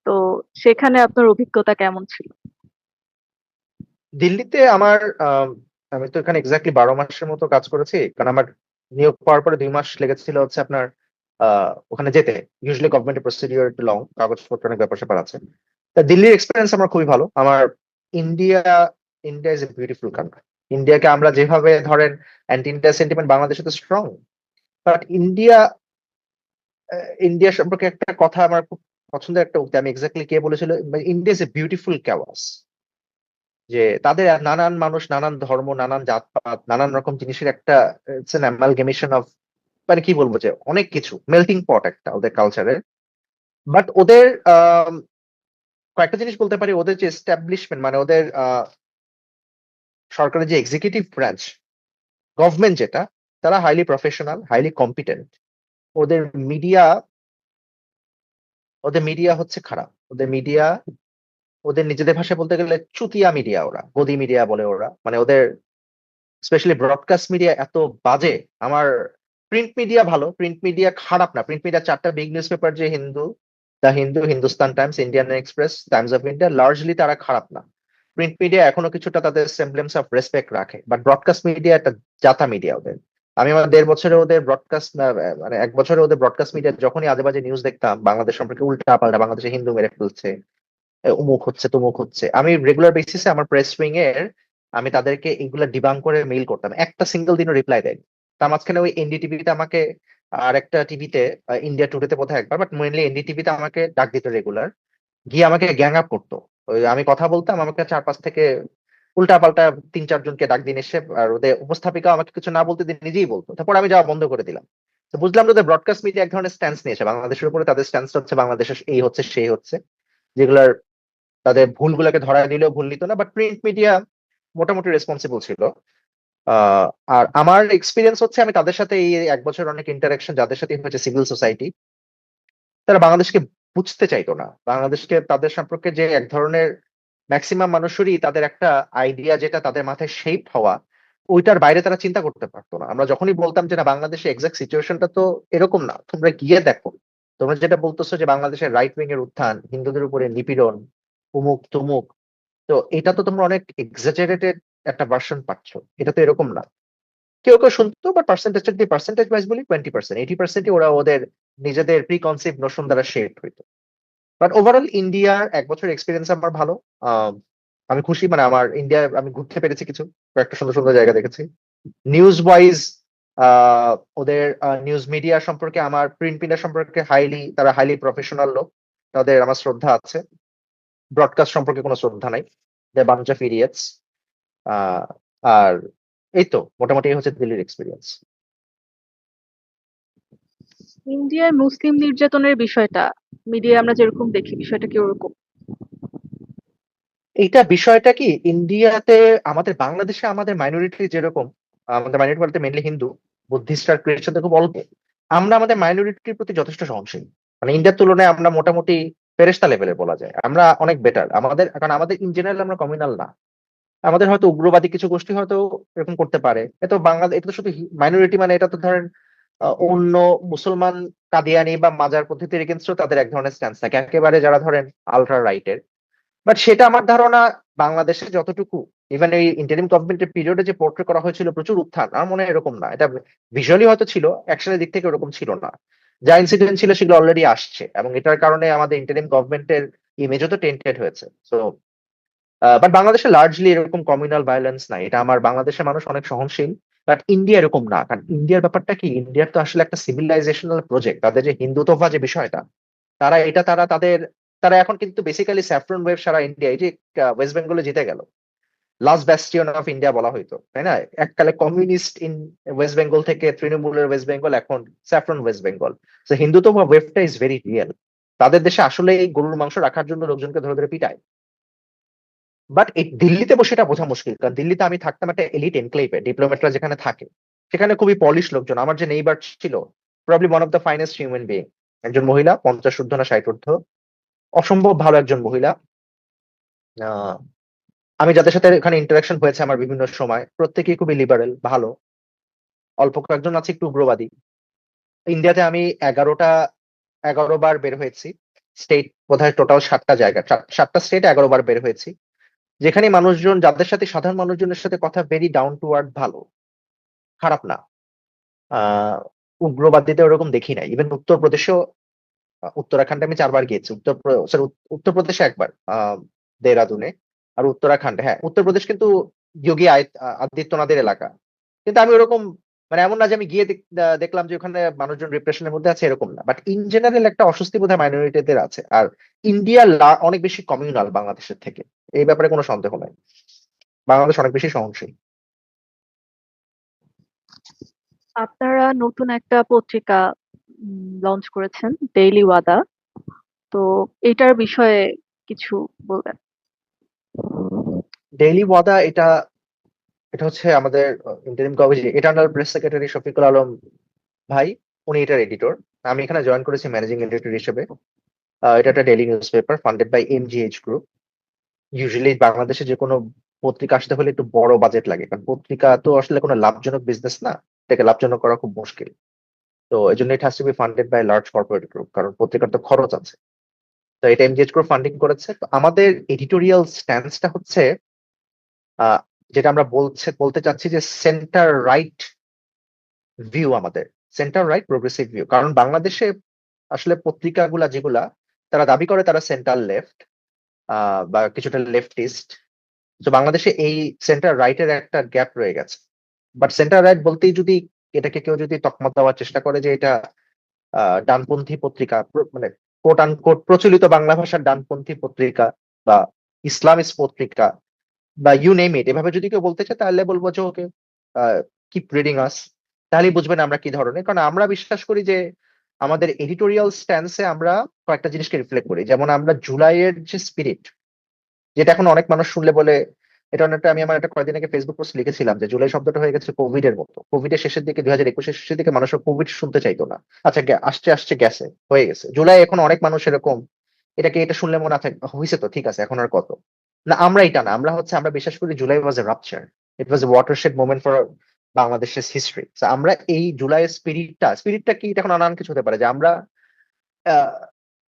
তো সেখানে আপনার অভিজ্ঞতা কেমন ছিল? দিল্লিতে আমার আমি তো এখানে এক্স্যাক্টলি 12 মাসের মতো কাজ করেছি, কারণ আমার নিয়োগ পাওয়ার পরে 2 মাস লেগেছিল হচ্ছে আপনার ওখানে যেতে। ইউজুয়ালি গভর্নমেন্টের প্রসিডিওর একটু লং, কাগজপত্র অনেক ব্যাপার স্যাপার আছে। তা দিল্লির এক্সপিরিয়েন্স আমার খুবই ভালো। আমার India India is a beautiful country. ইন্ডিয়াকে আমরা যেভাবে ধরেন, অ্যান্টি ইন্ডিয়া সেন্টিমেন্ট বাংলাদেশে তো স্ট্রং, বাট ইন্ডিয়া সম্পর্কে একটা কথা আমার খুব পছন্দের, একটা উক্তি, আমি এক্স্যাক্টলি কে বলেছিল, India is a beautiful chaos. যে তাদের নানান মানুষ, নানান ধর্ম, নানান জাতপাত, নানান রকম জিনিসের একটা ইটস এন অ্যামালগেমেশন অফ, মানে কি বলবো, যে অনেক কিছু মেল্টিং পট একটা ওদের কালচারের। বাট ওদের কয়েকটা জিনিস বলতে পারি, ওদের যে এস্টাবলিশমেন্ট, মানে ওদের সরকারের যে এক্সিকিউটিভ ব্রাঞ্চ, গভর্নমেন্ট যেটা, তারা হাইলি প্রফেশনাল, হাইলি কম্পিটেন্ট। ওদের মিডিয়া ওদের মিডিয়া হচ্ছে খারাপ। ওদের মিডিয়া, ওদের নিজেদের ভাষায় বলতে গেলে চুতিয়া মিডিয়া, ওরা গদি মিডিয়া বলে ওরা, মানে ওদের স্পেশালি ব্রডকাস্ট মিডিয়া এত বাজে। আমার প্রিন্ট মিডিয়া ভালো, প্রিন্ট মিডিয়া খারাপ না। প্রিন্ট মিডিয়া 4টা বিগ নিউজ পেপার, যে Hindu, the Hindu, Hindustan Times, Indian express, Times of India, largely তারা খারাপ না। প্রিন্ট মিডিয়া এখনো কিছুটা তাদের সেমব্লেন্স অফ রেসপেক্ট রাখে, বাট ব্রডকাস্ট মিডিয়া একটা জাতা মিডিয়া ওদের। আমি আমার 1.5 বছরে ওদের ব্রডকাস্ট, মানে 1 বছরে ওদের ব্রডকাস্ট মিডিয়া যখনই আজে বাজে নিউজ দেখতাম বাংলাদেশ সম্পর্কে, উল্টা পাল্টা, বাংলাদেশে হিন্দু মেরে ফেলছে, উমুক হচ্ছে তুমুক হচ্ছে, আমি রেগুলার বেসিসে আমার প্রেস উইং এর, আমি তাদেরকে এগুলা ডিবাং করে মেইল করতাম, একটা সিঙ্গেল দিনও রিপ্লাই দেয়নি। তার মাঝখানে ওই এনডিটিভিতে আমাকে, আর একটা টিভিতে, ইন্ডিয়া টুডেতে বোধহয় একবার, বাট মেইনলি এনডিটিভিতে আমাকে ডাক দিত রেগুলার, গিয়ে আমাকে গ্যাং আপ করতো। ওই আমি কথা বলতাম, আমাকে 4-5 থেকে উল্টা পাল্টা 3-4 জনকে ডাক দিন এসে, আর ওদের উপস্থাপিকা আমাকে কিছু না বলতে দিয়ে নিজেই বলতো। তারপর আমি যাওয়া বন্ধ করে দিলাম। তো বুঝলাম যে ব্রডকাস্ট মিডিয়া এক ধরনের স্ট্যান্স নিয়েছে বাংলাদেশের উপরে। তাদের স্ট্যান্স হচ্ছে বাংলাদেশের এই হচ্ছে সেই হচ্ছে, যেগুলোর তাদের ভুলগুলোকে ধরায় দিলেও ভুল নিত না। বাট প্রিন্ট মিডিয়া মোটামুটি রেসপন্সিবল ছিল। আহ, আর আমার এক্সপিরিয়েন্স হচ্ছে, আমি তাদের সাথে এই 1 বছর অনেক ইন্টারাকশন যাদের সাথে হয়েছে, সিভিল সোসাইটি, তারা বাংলাদেশকে বুঝতে চাইতো না। বাংলাদেশকে, তাদের সম্পর্কে যে এক ধরনের, ম্যাক্সিমাম মানুষেরই তাদের একটা আইডিয়া, যেটা তাদের মাথায় শেপ হওয়া, ওইটার বাইরে তারা চিন্তা করতে পারতো না। আমরা যখনই বলতাম যে না, বাংলাদেশে এক্সাক্ট সিচুয়েশনটা তো এরকম না, তোমরা গিয়ে দেখো, তোমরা যেটা বলতেছো যে বাংলাদেশের রাইট উইং এর উত্থান, হিন্দুদের উপরে নিপীড়ন, উমুক তুমুক, তো এটা তো তোমরা অনেক এক্সাজারেটেড একটা ভার্সন পাচ্ছ, এটা তো এরকম না। কেউ কেউ শুনতো, বাট পার্সেন্টেজটা যদি পার্সেন্টেজ ওয়াইজ বলি, 20%, 80%ই ওরা ওদের নিজেদের প্রিকনসিভ নোশন দ্বারা শেপ হইতো। বাট ওভারঅল ইন্ডিয়ার 1 বছর এক্সপিরিয়েন্স আমার ভালো। আহ, আমি খুশি, মানে আমার ইন্ডিয়া আমি ঘুরতে পেরেছি, কিছু কয়েকটা সুন্দর সুন্দর জায়গা দেখেছি। নিউজ ওয়াইজ ওদের নিউজ মিডিয়া সম্পর্কে, আমার প্রিন্ট মিডিয়া সম্পর্কে তারা হাইলি প্রফেশনাল লোক, তাদের আমার শ্রদ্ধা আছে। ব্রডকাস্ট সম্পর্কে কোনো শ্রদ্ধা নাই, দে বাঞ্চ অফ ইডিয়েটস। আহ আর এই তো মোটামুটি এই হচ্ছে দিল্লির এক্সপিরিয়েন্স। ইন্ডিয়ায় মুসলিম নির্যাতনের বিষয়টা মিডিয়ায় আমরা যেরকম দেখি, বিষয়টা কি ওরকম? এইটা বিষয়টা কি ইন্ডিয়াতে, আমাদের বাংলাদেশে আমাদের মাইনরিটি যেরকম, আমাদের মাইনরিটি বলতে মেনলি হিন্দু, বুদ্ধিস্ট আর খ্রিস্টানদের খুব অল্প। আমরা আমাদের মাইনরিটির প্রতি যথেষ্ট সহনশীল। মানে ইন্ডিয়ার তুলনায় আমরা মোটামুটি ফেরেশতা লেভেলের বলা যায়, আমরা অনেক বেটার আমাদের, কারণ আমাদের ইন জেনারেল আমরা কমিউনাল না। আমাদের হয়তো উগ্রবাদী কিছু গোষ্ঠী হয়তো এরকম করতে পারে, এতো বাংলাদেশ, এটা তো শুধু মাইনরিটি, মানে এটা তো ধরেন অন্য মুসলমান কাদিয়ানি বা মাজার পদ্ধতির এগেনস্টও তাদের এক ধরনের স্ট্যান্স থাকে, একেবারে যারা ধরেন আলট্রা রাইটের। বাট সেটা আমার ধারণা বাংলাদেশে যতটুকু, ইভেন এই ইন্টারিম গভর্নমেন্টের পিরিয়ডে যে পোর্ট্রে করা হয়েছিল প্রচুর উত্থান, আমার মনে হয় এরকম না। এটা ভিজুয়ালি হয়তো ছিল, অ্যাকশনের দিক থেকে ওরকম ছিল না। যা ইনসিডেন্ট ছিল সেগুলো অলরেডি আসছে, এবং এটার কারণে আমাদের ইন্টারিম গভর্নমেন্টের ইমেজও তো টেন্টেড হয়েছে। সো বাট বাংলাদেশে লার্জলি এরকম কমিউনাল ভায়োলেন্স নাই, এটা আমার বাংলাদেশের মানুষ অনেক সহনশীল। বাট ইন্ডিয়া এরকম না, কারণ ইন্ডিয়ার ব্যাপারটা কি, ইন্ডিয়ার তো আসলে একটা সিভিলাইজেশনাল প্রজেক্ট, তাদের যে হিন্দুত্ববাদ যে বিষয়টা, তারা এটা তারা তাদের, তারা এখন কিন্তু বেসিক্যালি স্যাফরন ওয়েভ সারা ইন্ডিয়া, এই যে ওয়েস্ট বেঙ্গলে জিতে গেল, লাস্ট ব্যাস্টিয়ন অফ ইন্ডিয়া বলা হইতো, তাই না? এককালে কমিউনিস্ট ইন ওয়েস্ট বেঙ্গল থেকে তৃণমূলের ওয়েস্ট বেঙ্গল, এখন স্যাফরন ওয়েস্ট বেঙ্গল। তো হিন্দুত্ব ওয়েভটা ইজ ভেরি রিয়েল। তাদের দেশে আসলে এই গরুর মাংস রাখার জন্য লোকজনকে ধরে ধরে পিটায়। বাট এই দিল্লিতে বসে এটা বোঝা মুশকিল, কারণ দিল্লিতে আমি থাকতাম একটা এলিট এনক্লেভে, ডিপ্লোমেটরা যেখানে থাকে, সেখানে খুবই পলিশ লোকজন। আমার যে নেইবার ছিল, probably one of the finest human being, একজন মহিলা, 50 ঊর্ধ্ব না 60 ঊর্ধ্ব, অসম্ভব ভালো একজন মহিলা। আহ, আমি যাদের সাথে এখানে ইন্টারাকশন হয়েছে আমার বিভিন্ন সময়, প্রত্যেকেই খুবই লিবারেল, ভালো। অল্প কয়েকজন আছে একটু উগ্রবাদী। ইন্ডিয়াতে আমি 11বার বের হয়েছি। স্টেট বোধহয় টোটাল 7টা জায়গা, 7টা স্টেট, 11বার বের হয়েছি। যেখানে মানুষজন, যাদের সাথে সাধারণ মানুষজনের সাথে কথা ভেরি ডাউন টু আর্থ, ভালো, খারাপ না। আহ উগ্রবাদীতে ওরকম দেখি নাই। ইভেন উত্তরপ্রদেশেও, উত্তরাখণ্ডে আমি 4বার গিয়েছি, sorry, উত্তরপ্রদেশে একবার, দেহরাদুনে। আর উত্তরাখণ্ডে, হ্যাঁ উত্তরপ্রদেশ কিন্তু যোগী আদিত্যনাথের এলাকা। কিন্তু আমি ওরকম, মানে এমন না যে আমি গিয়ে দেখলাম যে ওখানে মানুষজন রিপ্রেশনের মধ্যে আছে, এরকম না। বাট ইন জেনারেল একটা অস্বস্তি বোধহয় মাইনরিটিদের আছে। আর ইন্ডিয়া অনেক বেশি কমিউনাল বাংলাদেশের থেকে, এই ব্যাপারে কোনো সন্দেহ নাই। বাংলাদেশ অনেক বেশি সহনশীল। আপনারা নতুন একটা পত্রিকা লঞ্চ করেছেন, ডেইলি ওয়াদা। তো এটার বিষয়ে কিছু বলবেন? ডেইলি ওয়াদা, এটা এটা হচ্ছে আমাদের interim committee, eternal press secretary Shafiqul Alam ভাই, উনি এটার এডিটর। আমি এখানে জয়েন করেছি ম্যানেজিং এডিটর হিসেবে। এটা একটা daily newspaper funded by MGH group. Usually বাংলাদেশে যে কোনো পত্রিকা আসতে হলে একটু বড় বাজেট লাগে, কারণ পত্রিকা তো আসলে কোনো লাভজনক বিজনেস না, এটাকে লাভজনক করা খুব মুশকিল। তো এই জন্য it has to be funded by large corporate group, কারণ পত্রিকার তো খরচ আছে। তো এটা এমজিএইচ গ্রুপ ফান্ডিং করেছে। তো আমাদের এডিটোরিয়াল স্ট্যান্সটা হচ্ছে, আহ, যেটা আমরা বলতে চাচ্ছি যে সেন্টার রাইট ভিউ, আমাদের সেন্টার রাইট প্রোগ্রেসিভ ভিউ। কারণ বাংলাদেশে আসলে পত্রিকাগুলা যেগুলা, তারা দাবি করে তারা সেন্টার লেফট বা কিছুটা লেফটিস্ট। তো বাংলাদেশে এই সেন্টার রাইটের একটা গ্যাপ রয়ে গেছে। বাট সেন্টার রাইট বলতেই যদি এটাকে কেউ যদি তকমা দেওয়ার চেষ্টা করে যে এটা ডানপন্থী পত্রিকা, মানে কোট আনকোট প্রচলিত বাংলা ভাষার ডানপন্থী পত্রিকা বা ইসলামিস্ট পত্রিকা বা ইউ নেম ইট, এভাবে যদি কেউ বলতে চায়, তাহলে বলবো যে ওকে, কিপ রিডিং আস, তাহলেই বুঝবেন আমরা কি ধরনের। কারণ আমরা বিশ্বাস করি যে আমাদের এডিটোরিয়াল স্ট্যান্সে আমরা কয়েকটা জিনিসকে রিফ্লেক্ট করি। যেমন আমরা জুলাইয়ের যে স্পিরিট, যেটা এখন অনেক মানুষ শুনলে বলে, এটা অনেকটা, আমি আমার একটা কয়েকদিন আগে ফেসবুক পোস্ট লিখেছিলাম যে জুলাই শব্দটা হয়ে গেছে কোভিড এর মতো। কোভিড এর শেষের দিকে, 2021-এর শেষের দিকে মানুষ কোভিড শুনতে চাইতো না। আচ্ছা, আসছে আসছে গেছে, হয়ে গেছে জুলাই। এখন অনেক মানুষ এরকম, এটাকে, এটা শুনলে মনে আছে হয়েছে তো ঠিক আছে, এখন আর কত। না, আমরা এটা না, আমরা হচ্ছে, আমরা বিশ্বাস করি July was a rupture, it was a watershed moment for বাংলাদেশের হিস্ট্রি। আমরা এই জুলাই স্পিরিটটা কি, এটা এখন নানান কিছু হতে পারে, যে আমরা আহ,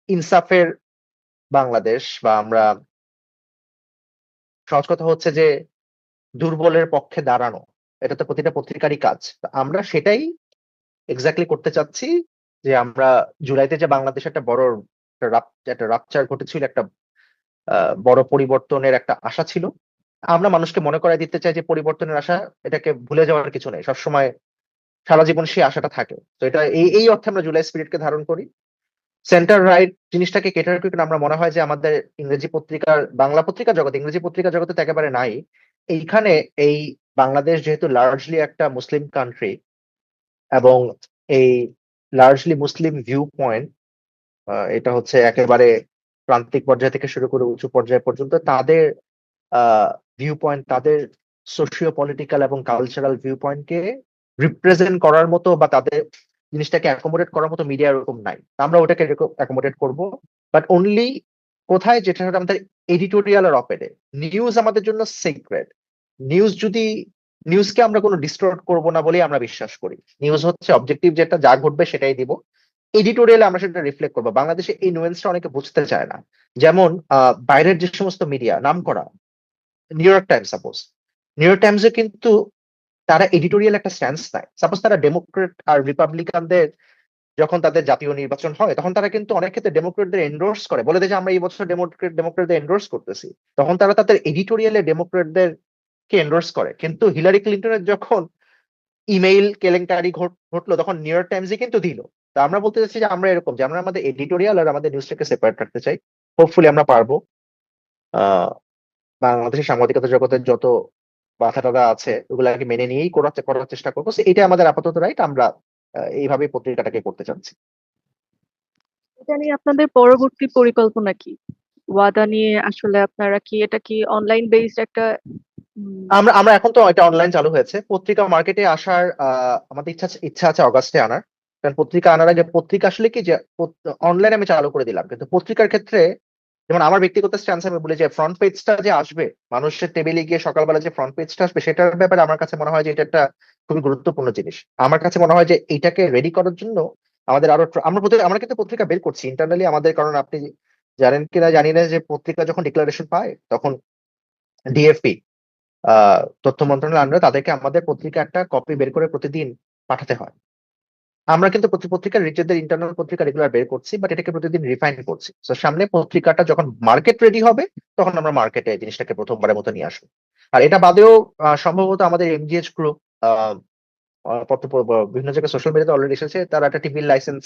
ইনসাফের বাংলাদেশ, বা আমরা, সহজ কথা হচ্ছে যে দুর্বলের পক্ষে দাঁড়ানো, এটা তো প্রতিটা পত্রিকারই কাজ। তো আমরা সেটাই এক্স্যাক্টলি করতে চাচ্ছি। যে আমরা জুলাইতে যে বাংলাদেশে একটা বড় একটা রাপচার ঘটেছিল, একটা বড় পরিবর্তনের একটা আশা ছিল, আমরা মানুষকে মনে করাই দিতে চাই যে পরিবর্তনের আশা, এটাকে ভুলে যাওয়ার কিছু নেই, সবসময় সারা জীবন সেই আশাটা থাকে। তো এটা এই এই অর্থে আমরা জুলাই স্পিরিটকে ধারণ করি। সেন্টার রাইট জিনিসটাকে কেটার করি, কারণ আমরা মনে হয় যে আমাদের ইংরেজি পত্রিকার, বাংলা পত্রিকা জগতে, ইংরেজি পত্রিকা জগতে তো একেবারে নাই। এইখানে এই বাংলাদেশ যেহেতু লার্জলি একটা মুসলিম কান্ট্রি, এবং এই লার্জলি মুসলিম ভিউ পয়েন্ট, এটা হচ্ছে একেবারে প্রান্তিক পর্যায় থেকে শুরু করে উঁচু পর্যায় পর্যন্ত তাদের ভিউ পয়েন্ট, তাদের সোশিও পলিটিক্যাল এবং কালচারাল ভিউ পয়েন্টকে রিপ্রেজেন্ট করার মতো বা তাদের জিনিসটাকে অ্যাকোমোডেট করার মতো মিডিয়া এরকম নাই। আমরা ওটাকে অ্যাকোমোডেট করব, বাট অনলি কোথায়, যেটা হলো আমাদের এডিটোরিয়াল আর অপেডে। নিউজ আমাদের জন্য সিক্রেট। নিউজ যদি নিউজকে আমরা কোনো ডিস্টর্ট করব না বলেই আমরা বিশ্বাস করি। নিউজ হচ্ছে অবজেক্টিভ, যেটা যা ঘটবে সেটাই দিব, এডিটোরিয়ালে আমরা সেটা রিফ্লেক্ট করবো। বাংলাদেশে এই নুয়েন্সটা অনেকে বুঝতে চায় না। যেমন বাইরের যে সমস্ত মিডিয়া নাম করা, New York Times suppose, New York টাইমসে কিন্তু তারা এডিটোরিয়াল একটা স্ট্যান্স নেয়। সাপোজ তারা ডেমোক্রেট আর রিপাবলিকানদের যখন তাদের জাতীয় নির্বাচন হয়, তখন তারা কিন্তু অনেক ক্ষেত্রে ডেমোক্রেটদের এন্ডোর্স করে, বলে দেয় যে আমরা এই বছর ডেমোক্রেটদের এন্ডোর্স করতেছি। তখন তারা তাদের এডিটোরিয়ালে ডেমোক্রেটদের কে এন্ডোর্স করে। কিন্তু হিলারি ক্লিন্টনের যখন ইমেইল কেলেঙ্কারি ঘটলো, তখন নিউ ইয়র্ক টাইমসই কিন্তু দিল। তা আমরা বলতে চাচ্ছি যে আমরা এরকম, যে আমরা আমাদের এডিটোরিয়াল আর আমাদের নিউজটাকে সেপারেট রাখতে চাই। হোপফুলি আমরা পারবো। আহ বাংলাদেশের সাংবাদিকতা জগতের যত বাধা টাধা আছে ওগুলাকে মেনে নিয়েই করার চেষ্টা করবো। So, এটা আমাদের আপাতত রাইট। আমরা এইভাবেই পত্রিকাটাকে করতে চাচ্ছি। এটা নিয়ে আপনাদের পরবর্তী পরিকল্পনা কি? ওয়াদা নিয়ে আসলে আপনারা কি এটা কি অনলাইন বেসড একটা উম, আমরা আমরা এখন তো এটা অনলাইন চালু হয়েছে। পত্রিকা মার্কেটে আসার আমাদের ইচ্ছা আছে অগাস্টে আনার। কারণ পত্রিকা আনার আগে, পত্রিকা আসলে কি যে অনলাইন আমি চালু করে দিলাম, কিন্তু পত্রিকার ক্ষেত্রে যেমন আমার ব্যক্তিগত স্ট্যান্স, আমি বলি যে ফ্রন্ট পেজটা যে আসবে, মানুষের টেবিলে গিয়ে সকালবেলা যে ফ্রন্ট পেজটা আসবে, সেটার ব্যাপারে আমার কাছে মনে হয় যে এটা একটা খুবই গুরুত্বপূর্ণ জিনিস। আমার কাছে মনে হয় যে এইটাকে রেডি করার জন্য আমাদের আরো আমরা কিন্তু পত্রিকা বের করছি ইন্টারনালি আমাদের। কারণ আপনি জানেন কিনা জানি না যে পত্রিকা যখন ডিক্লারেশন পায়, তখন ডিএফপি, তথ্য মন্ত্রণালয়ের আন্ডারে, তাদেরকে আমাদের পত্রিকা একটা কপি বের করে প্রতিদিন পাঠাতে হয়। আমরা কিন্তু পত্রিকার নিজেদের ইন্টারনাল পত্রিকা রেগুলার বের করছি, বাট এটাকে প্রতিদিন রিফাইন করছি। তো সামনে পত্রিকাটা যখন মার্কেট রেডি হবে, তখন আমরা মার্কেটে জিনিসটাকে প্রথমবারের মতো নিয়ে আসবো। আর এটা বাদেও সম্ভবত আমাদের এমজিএচ গ্রুপ বিভিন্ন জায়গায় সোশ্যাল মিডিয়াতে অলরেডি এসেছে, তারা একটা টিভির লাইসেন্স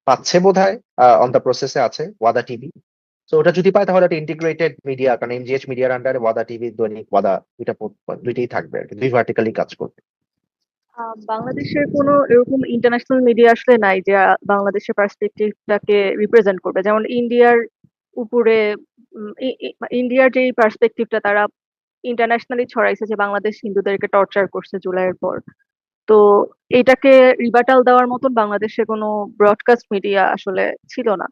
পাচ্ছে বোধহয়, অন দা প্রসেসে আছে, ওয়াদা টিভি। তো ওটা যদি পায় তাহলে একটা ইন্টিগ্রেটেড মিডিয়া, কারণ এমজিএচ মিডিয়ার আন্ডারে ওয়াদা টিভি, দৈনিক ওয়াদা, দুইটাই থাকবে আর কি, দুই ভার্টিক্যালি কাজ করবে। বাংলাদেশের কোনো এরকম ইন্টারন্যাশনাল মিডিয়া আসলে নাই যে বাংলাদেশের পার্সপেক্টিভটাকে রিপ্রেজেন্ট করবে, যেমন ইন্ডিয়ার উপরে ইন্ডিয়ার যে পার্সপেক্টিভটা তারা ইন্টারন্যাশনালি ছড়াইছে যে বাংলাদেশ হিন্দুদেরকে টর্চার করছে জুলাইয়ের পর। তো এটাকে রিবাটাল দেওয়ার মতন বাংলাদেশে কোনো ব্রডকাস্ট মিডিয়া আসলে ছিল না।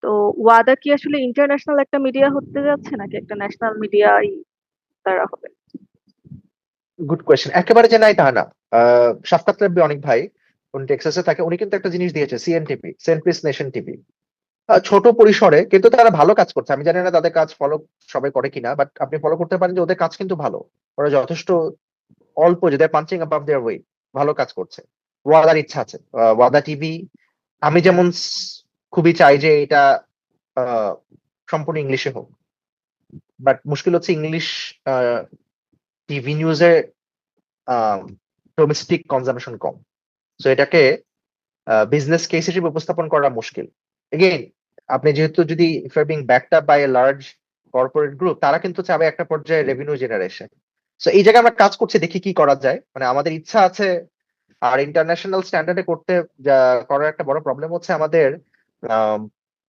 তো ওয়াদা কি আসলে ইন্টারন্যাশনাল একটা মিডিয়া হতে যাচ্ছে নাকি একটা ন্যাশনাল মিডিয়াই তারা হবে? Good question. একেবারে যে নাই তা না। শাফকাত রাব্বি অনেক ভাই, উনি টেক্সাসে থাকে, উনি কিন্তু একটা জিনিস দিয়েছে, CNTV, saint peace nation TV. ছোট পরিসরে, কিন্তু তারা ভালো কাজ করছে। আমি জানি না তাদের কাজ ফলো সবাই করে কিনা, বাট আপনি ফলো করতে পারেন যে ওদের কাজ কিন্তু ভালো। ওরা যথেষ্ট অল্প, যে পাঞ্চিং আবাভ দেয়ার ওয়েট, ভালো কাজ করছে। ওয়াদার ইচ্ছা আছে, ওয়াদা টিভি। আমি যেমন খুবই চাই যে এটা আহ, সম্পূর্ণ ইংলিশে হোক, বাট মুশকিল হচ্ছে ইংলিশ টিভি নিউজের ডোমেস্টিক কনজাম্পশন কম। সো এটাকে বিজনেস কেস হিসেবে উপস্থাপন করা মুশকিল। এগেইন, আপনি যেহেতু যদি if are being backed up by a large corporate group, তারা কিন্তু চাবে একটা পর্যায়ে রেভিনিউ জেনারেশন। সো এই জায়গায় আমরা কাজ করছি, দেখি কি করা যায়। মানে আমাদের ইচ্ছা আছে। আর ইন্টারন্যাশনাল স্ট্যান্ডার্ডে করার একটা বড় প্রবলেম হচ্ছে আমাদের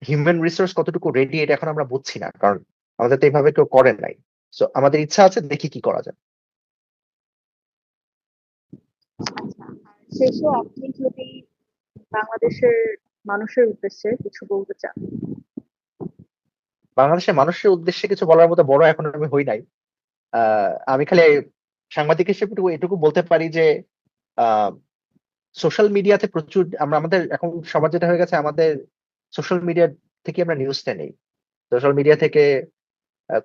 হিউম্যান রিসোর্স কতটুকু রেডি, এটা এখন আমরা বুঝছি না, কারণ আমাদের তো এইভাবে কেউ করেন নাই। সো আমাদের ইচ্ছা আছে, দেখি কি করা যায়। আচ্ছা, আর শেষে আপনি যদি বাংলাদেশের মানুষের উদ্দেশ্যে কিছু বলতে চান। বাংলাদেশের মানুষের উদ্দেশ্যে কিছু বলার মতো বড় এখন আমি হই নাই। আমি খালি সাংবাদিক হিসেবে এটুকু বলতে পারি যে সোশ্যাল মিডিয়াতে প্রচুর আমাদের এখন সবার যেটা হয়ে গেছে, আমাদের সোশ্যাল মিডিয়া থেকে আমরা নিউজটা নেই। সোশ্যাল মিডিয়া থেকে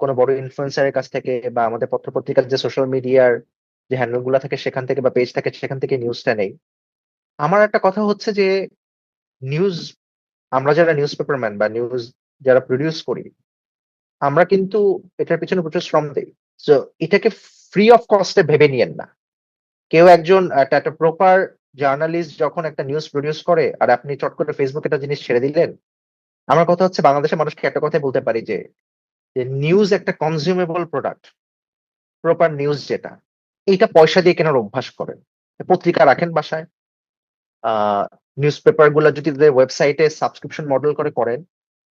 কোনো বড় ইনফ্লুয়েন্সারের কাছ থেকে, বা আমাদের পত্রপত্রিকার যে সোশ্যাল মিডিয়ার যে হ্যান্ডেল গুলা থাকে সেখান থেকে, বা পেজ থাকে সেখান থেকে নিউজটা নেই। আমার একটা কথা হচ্ছে যে নিউজ, আমরা যারা নিউজ পেপারম্যান বা নিউজ যারা প্রডিউস করি, আমরা কিন্তু এটার পিছনে প্রচুর শ্রম দেই। তো এটাকে ফ্রি অফ কস্টে ভেবে নিয়েন না। কেউ একজন একটা প্রপার জার্নালিস্ট যখন একটা নিউজ প্রডিউস করে, আর আপনি চট করে ফেসবুকে একটা জিনিস ছেড়ে দিলেন। আমার কথা হচ্ছে, বাংলাদেশের মানুষকে একটা কথাই বলতে পারি যে নিউজ একটা কনজিউমেবল প্রোডাক্ট। প্রপার নিউজ যেটা, এইটা পয়সা দিয়ে কেনার অভ্যাস করেন। পত্রিকা রাখেন বাসায়, নিউজ পেপার গুলা যদি ওয়েবসাইটে সাবস্ক্রিপশন মডেল করে করেন,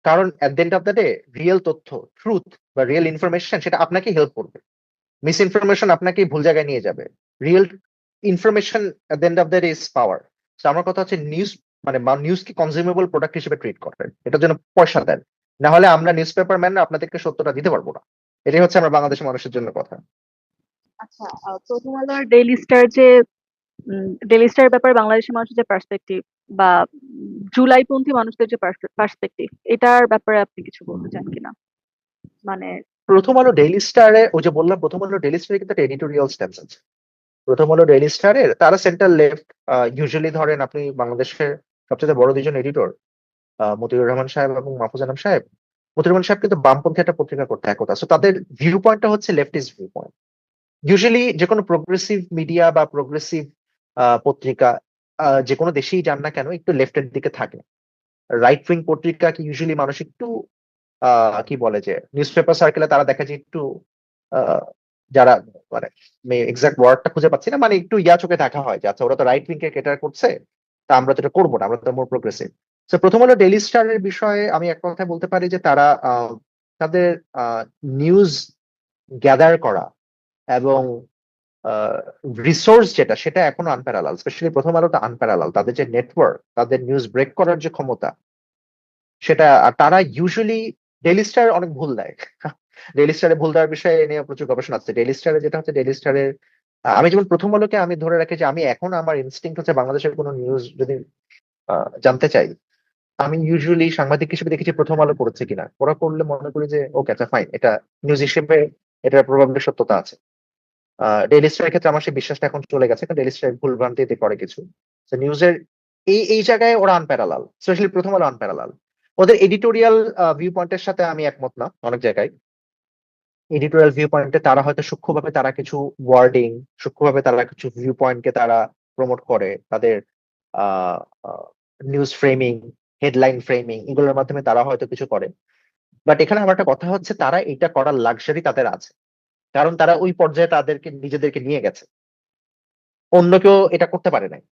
কারণ at the end of the day real তথ্য, ট্রুথ বা রিয়েল ইনফরমেশন সেটা আপনাকে হেল্প করবে। মিস ইনফরমেশন আপনাকে ভুল জায়গায় নিয়ে যাবে। Real information at the end of the day is power. তো আমার কথা হচ্ছে নিউজ মানে নিউজকে কনজিউমেবল প্রোডাক্ট হিসেবে ট্রিট করেন, এটার জন্য পয়সা দেন। না হলে আমরা নিউজ পেপার ম্যান আপনাদেরকে সত্যটা দিতে পারবো না। এটাই হচ্ছে আমরা বাংলাদেশের মানুষের জন্য কথা। আচ্ছা, প্রথম আলো আর ডেইলি স্টার যে ডেইলি স্টারের ব্যাপারে বাংলাদেশের মানুষের যে পার্সপেক্টিভ বা জুলাইপন্থী মানুষদের যে পার্সপেক্টিভ, এটার ব্যাপারে আপনি কিছু বলতে চান কিনা? মানে প্রথম আলো ডেইলি স্টারে ওই যে বললাম, প্রথম আলো ডেইলি স্টারে কিন্তু একটা এডিটোরিয়াল স্ট্যান্স আছে। প্রথম আলো ডেইলি স্টারের তারা সেন্টার লেফট। ইউজুয়ালি ধরেন আপনি বাংলাদেশের সবচেয়ে বড় দুজন এডিটর, মতিউর রহমান সাহেব এবং মাহফুজ আলম সাহেব। মতিউর রহমান সাহেব কিন্তু বামপন্থী একটা পত্রিকা করতে একতা, সো তাদের ভিউ পয়েন্টটা হচ্ছে লেফটিস্ট ভিউ পয়েন্ট। ইউজুয়ালি যে কোনো প্রোগ্রেসিভ মিডিয়া বা প্রোগ্রেসিভ পত্রিকা যে কোনো দেশেই যান না কেন একটু লেফটের দিকে থাকে। রাইট উইং পত্রিকা কি ইউজুয়ালি মানুষ একটু কি বলে যে নিউজ পেপার সার্কেলে তারা দেখা যায় একটু আহ, যারা মানে এক্সাক্ট ওয়ার্ডটা খুঁজে পাচ্ছি না, মানে একটু ইয়া চোখে দেখা হয় যে আচ্ছা ওরা তো রাইট উইং কে কেটার করছে, তা আমরা তো এটা করবো না, আমরা তো মোর প্রোগ্রেসিভ। তো প্রথম হলো ডেইলি স্টারের বিষয়ে আমি এক কথা বলতে পারি যে তারা তাদের নিউজ গ্যাদার করা এবং রিসোর্স যেটা সেটা এখনো আনপ্যারালাল, স্পেশালি প্রথম আলোটা আনপ্যারালাল। তাদের যে নেটওয়ার্ক, তাদের নিউজ ব্রেক করার যে ক্ষমতা সেটা, আর তারা ইউজুয়ালি ডেইলি স্টার অনেক ভুল দেয়। ডেইলি স্টারে ভুল দেওয়ার বিষয়ে এ নিয়ে প্রচুর গবেষণা আছে। ডেইলি স্টারে যেটা হচ্ছে ডেইলি স্টারের আমি যেমন প্রথম আলোকে আমি ধরে রাখি যে আমি এখন আমার ইনস্টিংক্ট হচ্ছে বাংলাদেশের কোনো নিউজ যদি জানতে চাই, আমি ইউজুয়ালি সাংবাদিক হিসেবে দেখেছি প্রথম আলো করেছে কিনা। ওরা করলে মনে করি যে ওকে আচ্ছা ফাইন, এটা নিউজ হিসেবে এটার প্রবাবলি সত্যতা আছে। ডেইলি স্টারের ক্ষেত্রে আমার সেই বিশ্বাসটা এখন চলে গেছে, কারণ ডেইলি স্টার ভুল ভ্রান্তিতে করে কিছু। নিউজের এই এই জায়গায় ওরা আনপ্যারালাল, স্পেশালি প্রথম আলো আনপ্যারালাল। ওদের এডিটোরিয়াল ভিউ পয়েন্টের সাথে আমি একমত না অনেক জায়গায়। এডিটোরিয়াল ভিউ পয়েন্টে তারা হয়তো সূক্ষ্মভাবে তারা কিছু ওয়ার্ডিং, সূক্ষ্মভাবে তারা কিছু ভিউ পয়েন্টকে তারা প্রমোট করে তাদের নিউজ ফ্রেমিং, হেডলাইন ফ্রেমিং এগুলোর মাধ্যমে তারা হয়তো কিছু করে। বাট এখানে আমার একটা কথা হচ্ছে তারা এটা করার লাক্সারি তাদের আছে, কারণ তারা ওই পর্যায়ে তাদেরকে নিজেদেরকে নিয়ে গেছে। অন্য কেউ এটা করতে পারে নাই।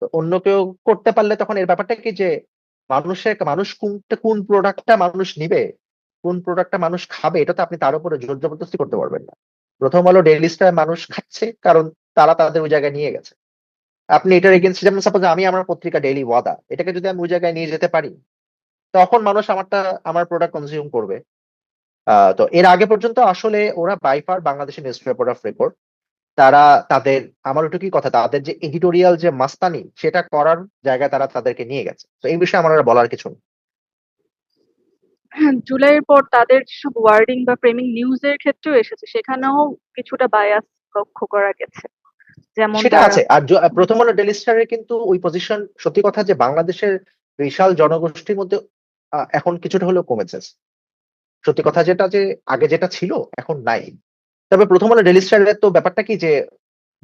তো অন্য কেউ করতে পারলে তখন এর ব্যাপারটা কি যে মানুষ কোনটা, কোন প্রোডাক্টটা মানুষ নিবে, কোন প্রোডাক্টটা মানুষ খাবে, এটা তো আপনি তার উপরে জোর জবরদস্তি করতে পারবেন না। প্রথম আলো ডেইলি স্টার মানুষ খাচ্ছে কারণ তারা তাদের ওই জায়গায় নিয়ে গেছে। আপনি এটার এগেনস্ট, যেমন সাপোজ আমি আমার পত্রিকা ডেইলি ওয়াদা, এটাকে যদি আমি ওই জায়গায় নিয়ে যেতে পারি তখন মানুষ আমার প্রোডাক্ট কনজিউম করবে। তো এর আগে পর্যন্ত আসলে ওরা বাই ফার বাংলাদেশের নিউজ পেপার অফ রেকর্ড। তারা তাদের, আমার ওটুকুই কথা, তাদের যে এডিটোরিয়াল যে মাস্তানি সেটা করার জায়গায় তারা তাদেরকে নিয়ে গেছে। তো এই বিষয়ে আমার আর বলার কিছু নেই। জুলাইয়ের পর তাদের যেসব ওয়ার্ডিং বা ফ্রেমিং নিউজের ক্ষেত্রেও এসেছে, সেখানেও কিছুটা বায়াস লক্ষ্য করা গেছে। যেমন সেটা তারা আছে। আর প্রথম আলো ডেইলি স্টারের কিন্তু ওই পজিশন, সত্যি কথা যে বাংলাদেশের বিশাল জনগোষ্ঠীর মধ্যে এখন কিছুটা হলেও কমেছে। সত্যি কথা যেটা যে আগে যেটা ছিল এখন নাই। তবে প্রথম আলো ডেইলি স্টারের তো ব্যাপারটা কি যে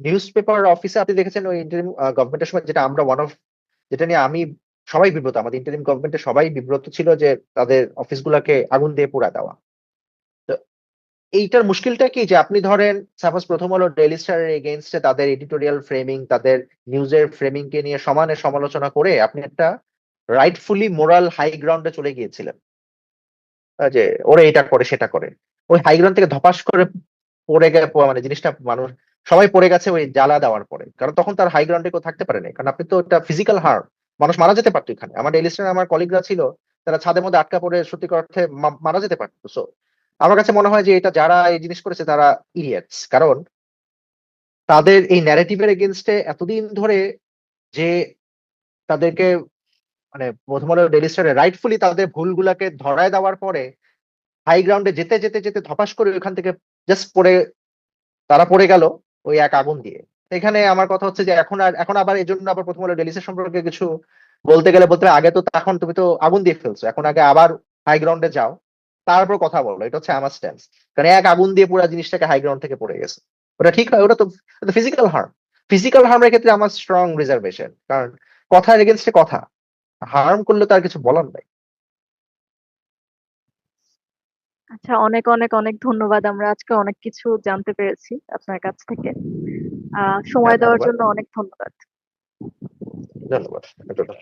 নিউজ পেপার অফিসে আপনি দেখেছেন ওই ইন্টারিম গভর্নমেন্টের সময়, যেটা আমরা ওয়ান অফ, যেটা নিয়ে আমি সবাই বিব্রত, আমাদের ইন্টারিম গভর্নমেন্টের সবাই বিব্রত ছিল যে তাদের অফিসগুলোকে আগুন দিয়ে পুড়া দেওয়া। তো এইটার মুশকিলটা কি যে আপনি ধরেন সাপোজ প্রথম আলো ডেইলি স্টারের এগেইনস্টে তাদের এডিটোরিয়াল ফ্রেমিং, তাদের নিউজের ফ্রেমিং কে নিয়ে সমানে সমালোচনা করে আপনি একটা রাইটফুলি মোরাল হাই গ্রাউন্ডে চলে গিয়েছিলেন। যে ওরা এটা করে সেটা করে, ওই হাই গ্রাউন্ড থেকে ধপাস করে পড়ে গেলে মানে জিনিসটা মানুষ সবাই পড়ে গেছে ওই জ্বালা দেওয়ার পরে, কারণ তখন তার হাই গ্রাউন্ডে কেউ থাকতে পারেনি, কারণ আপনি তো এটা ফিজিক্যাল হার্ম, মানুষ মারা যেতে পারতো এখানে। আমার ডেইলি স্টারে আমার কলিগরা ছিল, তারা ছাদের মধ্যে আটকা পড়ে সত্যি অর্থে মারা যেতে পারতো। সো আমার কাছে মনে হয় যে এটা যারা এই জিনিস করেছে তারা ইডিয়েটস, কারণ তাদের এই ন্যারেটিভের এগেনস্টে এতদিন ধরে যে তাদেরকে মানে প্রথম আলো ডেইলি স্টারে রাইটফুলি তাদের ভুলগুলাকে ধরায় দেওয়ার পরে হাই গ্রাউন্ডে যেতে যেতে যেতে ধপাস করে ওইখান থেকে জাস্ট পড়ে, তারা পড়ে গেল ওই এক আগুন দিয়ে। তো এখানে আমার কথা হচ্ছে যে এখন আবার এই জন্য আবার প্রথম আলো ডেলিসের সম্পর্কে কিছু বলতে গেলে বলতে হবে, আগে তো তখন তুমি তো আগুন দিয়ে ফেলছো, এখন আগে আবার হাই গ্রাউন্ডে যাও তারপর কথা বলো। এটা হচ্ছে আমার স্ট্যান্স, কারণ এক আগুন দিয়ে পুরো জিনিসটাকে হাই গ্রাউন্ড থেকে পড়ে গেছে। ওটা ঠিক হয়? ওটা তো ফিজিক্যাল হার্ম। ফিজিক্যাল হার্মের ক্ষেত্রে আমার স্ট্রং রিজার্ভেশন, কারণ কথার এগেনস্টে কথা, হার্ম করলে তার কিছু বলার নাই। আচ্ছা, অনেক অনেক অনেক ধন্যবাদ। আমরা আজকে অনেক কিছু জানতে পেরেছি আপনার কাছ থেকে। হ্যাঁ সময় দেওয়ার ধন্যবাদ। জন্য অনেক ধন্যবাদ। ধন্যবাদ। এতটা।